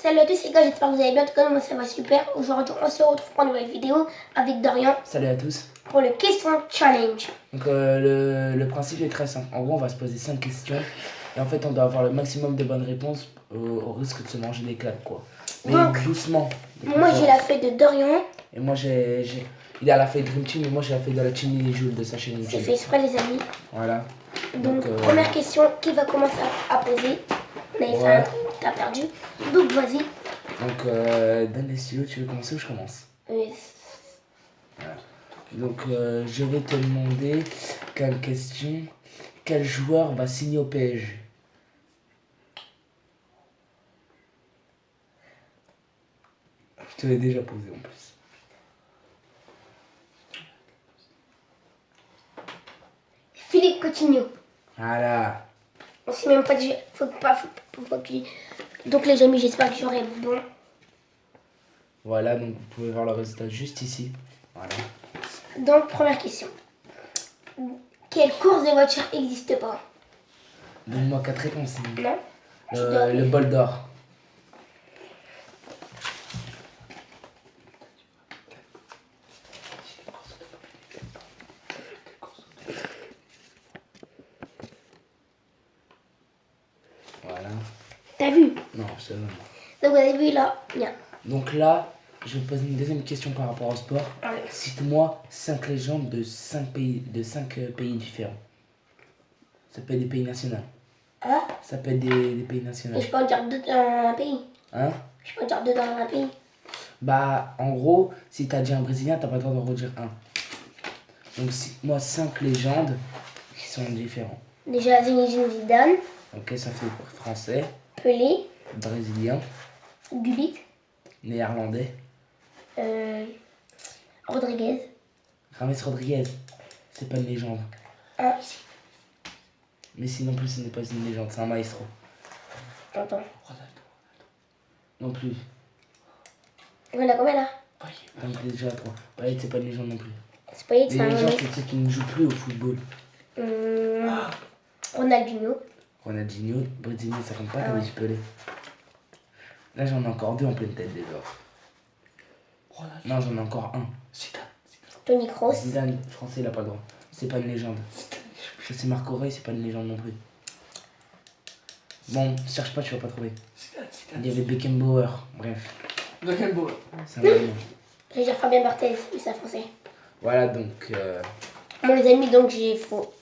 Salut à tous les gars, j'espère que vous allez bien. En tout cas, moi ça va super. Aujourd'hui, on se retrouve pour une nouvelle vidéo avec Dorian Salut à tous. pour le question challenge. Donc le principe est très simple. En gros, on va se poser 5 questions et en fait, on doit avoir le maximum de bonnes réponses au risque de se manger des claques, quoi. Mais Donc, doucement. Moi j'ai la feuille de Dorian. Et moi il a la feuille Dream Team et moi j'ai la feuille de la Team Les Jules de sa chaîne C'est YouTube. fait exprès les amis. Voilà. Donc première question, qui va commencer à poser? On avait fait un truc, t'as perdu. Donc vas-y. Donc donne les stylos, tu veux commencer ou je commence? Voilà. Donc je vais te demander quelle question. Quel joueur va signer au PSG? Je te l'ai déjà posé en plus. Philippe Coutinho. Voilà. On sait même pas dit. Faut que... Donc les amis, j'espère que j'aurai bon. Voilà, donc vous pouvez voir le résultat juste ici. Voilà. Donc première question. Quelle course de voiture n'existe pas? Donne-moi 4 réponses. Non. Le bol d'or. Voilà. T'as vu? Non, c'est bon. Donc vous avez vu là, bien. Donc là, je vais te poser une deuxième question par rapport au sport. Allez. Cite-moi 5 légendes de 5 pays différents. Ça peut être des pays nationaux. Hein? Ça peut être des pays nationaux. Et je peux en dire deux dans un pays. Hein? Je peux en dire deux dans un pays. Bah, en gros, si t'as dit un brésilien, t'as pas le droit d'en redire un. Donc, cite-moi 5 légendes qui sont différents. Déjà Zinedine Zidane, Ok, ça fait français, Pelé, brésilien, Gullit, néerlandais, Rodriguez. James Rodriguez. C'est pas une légende. Ah, Mais si non plus, ce n'est pas une légende, c'est un maestro. attends. Non plus. Il y en a combien là? Donc déjà 3. Payet, c'est pas une légende non plus. C'est pas y Les légendes, c'est ceux qui ne jouent plus au football. Ronaldinho. Ronaldinho, brésilien, ça compte pas, Ah t'avais ouais. dit Pelé. Là, j'en ai encore 2 en pleine tête déjà. Non, j'en ai encore un. Tony Kroos. Zidane, français, il a pas le droit. C'est pas une légende. Ça, c'est Marc Aurèle, c'est pas une légende non plus. Bon, cherche pas, tu vas pas trouver. Il y avait Beckenbauer, bref. Beckenbauer. C'est un Allemand. Je vais dire Fabien Barthez, mais c'est un français. Voilà, donc. Bon les amis, donc j'ai faux.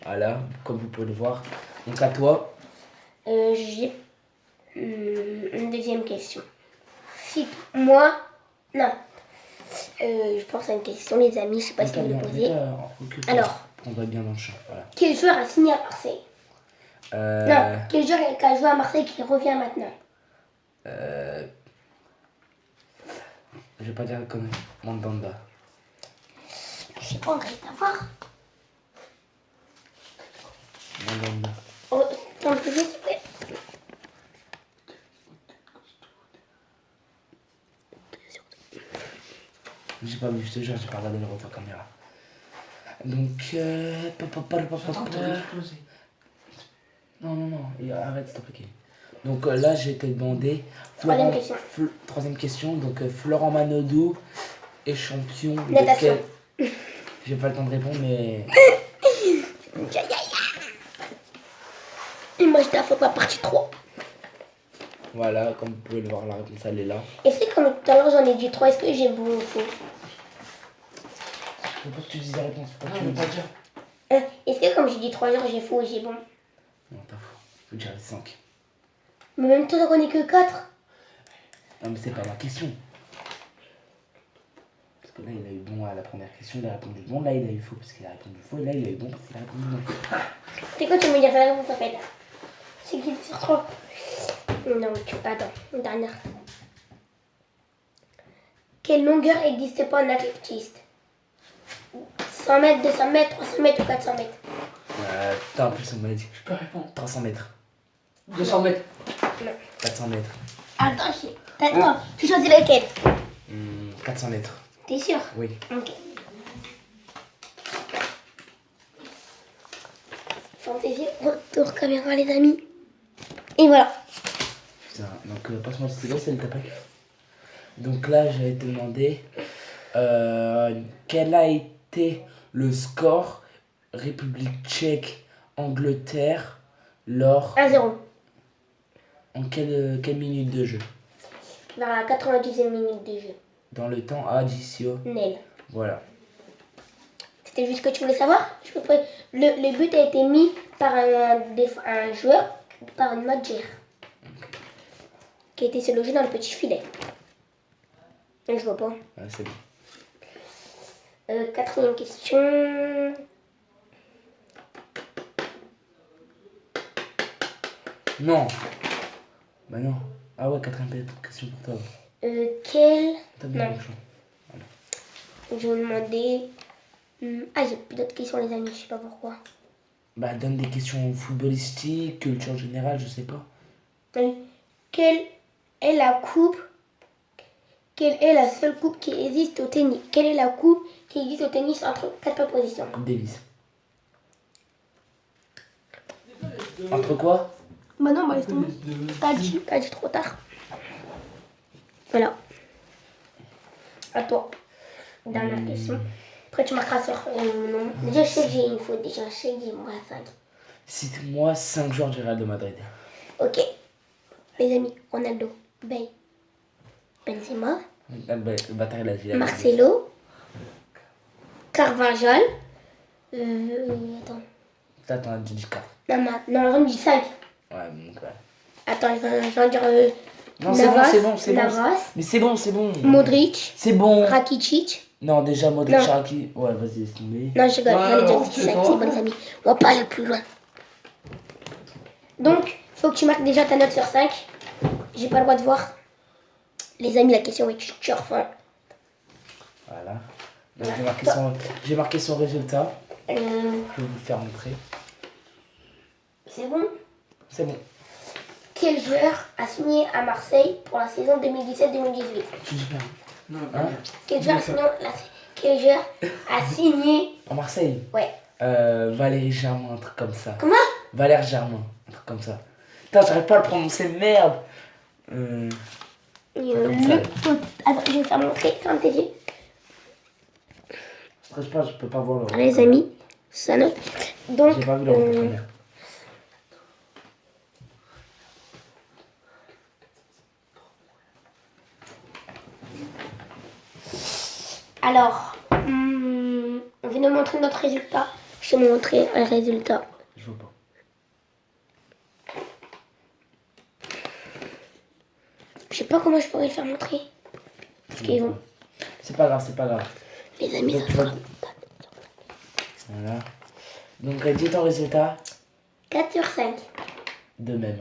Voilà, comme vous pouvez le voir. Donc à toi. J'ai une deuxième question. Si moi, non, je pense à une question les amis, je sais pas si vous me posez. Alors, on va bien dans le champ. Voilà. Quel joueur a signé à Marseille? Non, quel joueur qui a joué à Marseille qui revient maintenant? Je vais pas dire comme Mandanda. Je sais pas, on reste à voir. Mandanda. Oh, attends, je vais s'il vous plaît. J'ai pas vu, je te jure, j'ai pas regardé le retour caméra. Donc, non, et arrête s'il te plaît. Donc là, je vais te demander. Troisième question. Donc, Florent Manodou est champion de Natation. quel... J'ai pas le temps de répondre, mais. Et moi, je t'ai fait la partie 3. Voilà, comme vous pouvez le voir, la réponse elle est là. Et c'est comme tout à l'heure, j'en ai dit 3. Est-ce que j'ai bon ou faux? Faut pas que tu dises la réponse, faut pas que tu veux le pas dises. dire. Est-ce que comme j'ai dit 3 heures, j'ai faux ou j'ai bon? Non, t'as faux. Faut dire les 5. Mais même toi, t'en connais que 4. Non, mais c'est pas ma question. Parce que là, il a eu bon à la première question, il a répondu bon. Là, il a eu faux parce qu'il a répondu faux. Et là, il a eu bon parce qu'il a répondu non. C'est quoi, tu veux me dire la réponse en fait? C'est qui sur 3? Non, attends, une dernière. Quelle longueur n'existe pas en athlétisme? 100 mètres, 200 mètres, 300 mètres ou 400 mètres? Putain, en plus, on m'a dit. Je peux répondre. 300 mètres. 200 mètres. Non. 400 mètres. Attends, tu choisis lequel? 400 mètres. T'es sûr? Oui. Ok. Fantaisie, retour caméra les amis. Et voilà. Tiens, donc passe-moi le stylo, c'est le tapac. Donc là, j'allais te demander quel a été le score République tchèque, Angleterre lors 1-0. en quelle minute de jeu? Vers la 90e minute de jeu. Dans le temps additionnel. Nel. Voilà. C'était juste ce que tu voulais savoir. Le but a été mis par un joueur, par une Madjer, qui a été se loger dans le petit filet. Je vois pas. Ah, c'est bon. Quatrième question. Non. Bah non. Ah ouais, quatrième question pour toi. Quel... T'as bien Non. le choix. Je vais demander... Ah, j'ai plus d'autres questions, les amis. Je sais pas pourquoi. Bah donne des questions footballistiques, culture générale, je sais pas. Quelle est la coupe... Quelle est la seule coupe qui existe au tennis? Quelle est la coupe qui existe au tennis entre 4 positions? Coupe Davis. Entre quoi? Bah non, bah laisse tomber. T'as dit trop tard. Voilà. À toi. Dernière question. Après tu marqueras sur nom. Déjà je sais que j'ai une faute. Déjà je sais que j'ai mon 5. Cite-moi 5 joueurs du Real de Madrid. Ok. Les amis, Ronaldo, Bale, Benzema, Le bâtard, il a dit. Marcelo, Carvajal. Attends. Attends, tu dis 4. Non, j'en dis 5. Ouais, donc ouais. Attends, je vais en dire Non, Navas, c'est bon. Navas, Mais c'est bon. Modric, C'est bon. Rakitic. Non, déjà, Modric, Non. Rakitic. Ouais, vas-y, laisse tomber. Non, je rigole, j'en ai déjà non, dit c'est 5, bon. c'est bon les amis. On va pas aller plus loin. Donc, faut que tu marques déjà ta note sur 5. J'ai pas le droit de voir. Les amis, la question est tu refais. Voilà. Donc, j'ai marqué son résultat. Je vais vous le faire montrer. C'est bon. C'est bon. Quel joueur a signé à Marseille pour la saison 2017-2018? Tu dis pas. Non, Hein? Quel joueur a signé À Marseille. Ouais. Valérie Germain, un truc comme ça. Comment? Valère Germain, un truc comme ça. Putain, j'arrive pas à le prononcer, merde. Comme ça. Attends, je vais vous faire montrer. Ferme tes yeux. Stresse pas, je peux pas voir le. Les amis, ça note. Donc, J'ai pas vu le première. alors, on vient de montrer notre résultat. Je vais vous montrer un résultat. Je vois pas. Je sais pas comment je pourrais le faire montrer. Parce qu'ils vont. C'est pas grave. Les amis, Donc, ça tu fera. vas- Voilà. Donc, dis ton résultat 4 sur 5. de même.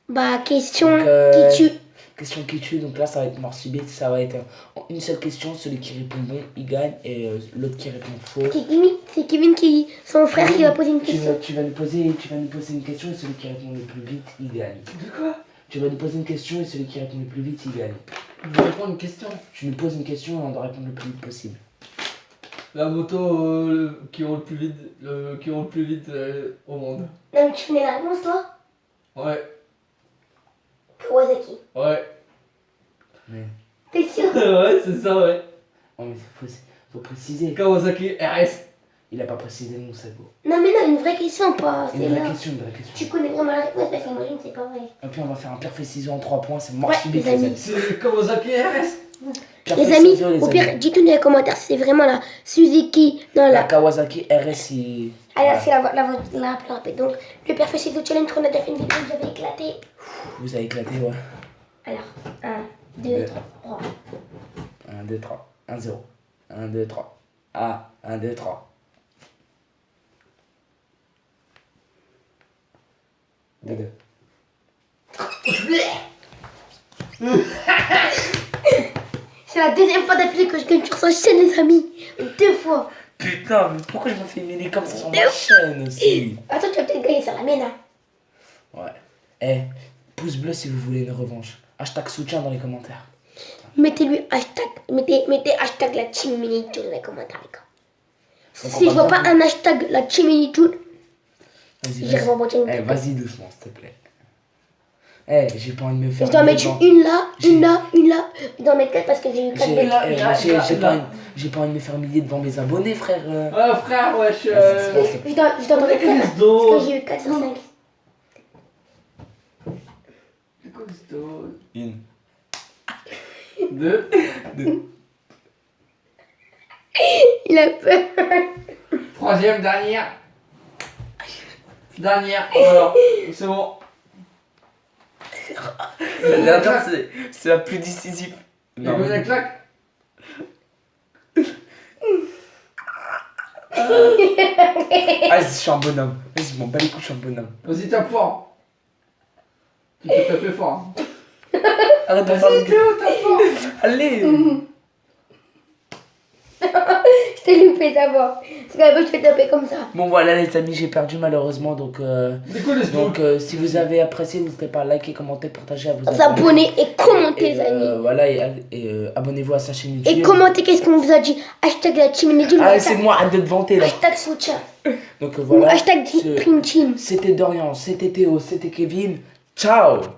Bah, question Donc, qui tue. Question qui tue, donc là ça va être mort subite, ça va être en une seule question, celui qui répond bon, il gagne, et l'autre qui répond faux. C'est Kevin qui. Son frère qui va poser une Tu question. vas nous poser une question et celui qui répond le plus vite, il gagne. De quoi? Tu vas nous poser une question et celui qui répond le plus vite, il gagne. Je vais répondre à une question. Tu nous poses une question et on doit répondre le plus vite possible. La moto qui roule plus vite, au monde. Non, mais tu connais la réponse, toi? Ouais. Kawasaki. Ouais. Mais, T'es sûr? Ouais, c'est ça, ouais. oh, mais faut préciser. Kawasaki RS. Il a pas précisé le nom, c'est beau. Non, mais non, une vraie question, pas. Une C'est vraie là. question. Tu connais vraiment la réponse parce que moi, je ne sais pas vrai. Et puis on va faire un pierre feuille ciseaux en 3 points, c'est mort Ouais, subite les les amis. amis. C'est Kawasaki RS. Pierre, Les feuille, amis, ciseaux, les au pire, amis. dites-nous dans les commentaires si c'est vraiment la Suzuki. Non, La la. Kawasaki RSI. Alors, c'est la plus rapide. Donc, le Père Feu Ciseaux Challenge qu'on a déjà fait une vidéo, vous avez éclaté. Vous avez éclaté, ouais. Alors, 1, 2, Deux. 3. 1, 2, 3. 1, 0. 1, 2, 3. Ah, 1, 2, 3. 2, 2. C'est la deuxième fois d'affilée que je gagne sur sa chaîne, les amis. 2 fois. Putain, mais pourquoi je me fais mêler comme ça sur ma chaîne aussi? Attends, tu vas peut-être gagner sur la mienne. Hein. Ouais. Eh, pouce bleu si vous voulez une revanche. Hashtag soutien dans les commentaires. Mettez-lui hashtag, mettez hashtag la team Minitude dans les commentaires, les gars. Donc, Si on je va vois pas bien- un hashtag la team Minitude, Vas-y, j'irai voir votre chaîne. vas-y doucement, s'il te plaît. Eh, j'ai pas envie de me faire. Je dois mettre devant- une là, une là, une là. Je dois mettre 4 parce que j'ai eu 4 J'ai bêtes. j'ai pas envie de me faire humilier devant mes abonnés, frère. Ah frère, wesh. c'est pas ça. Je dois On a mettre que 4 des parce dos. que j'ai eu 4 sur 5. C'est quoi ce dos? Une. 2. Il a peur. Troisième, dernière. Dernière, voilà. C'est bon. La dernière, c'est la plus décisive. Il y a combien de claques? Ah, je suis un bonhomme. Vas-y, m'en bats les couilles, je suis un bonhomme. Vas-y, tape fort. Tu peux taper fort. Arrête de faire Vas-y, le Théo, tape fort. Allez. Je t'ai loupé d'abord. Parce qu'avant, je fais taper comme ça. Bon, voilà, les amis, j'ai perdu malheureusement. Donc, C'est quoi les stalks? si vous avez apprécié, n'hésitez pas à liker, commenter, partager, à vous Vous abonnez et commentez, les amis. Voilà, et abonnez-vous à sa chaîne YouTube. Et commentez qu'est-ce qu'on vous a dit. Hashtag la team Nedjum. Ah, c'est moi, arrête de te vanter là. Hashtag soutien. Donc Ou voilà. hashtag Dream Team. C'était Dorian, c'était Théo, c'était Kevin. Ciao.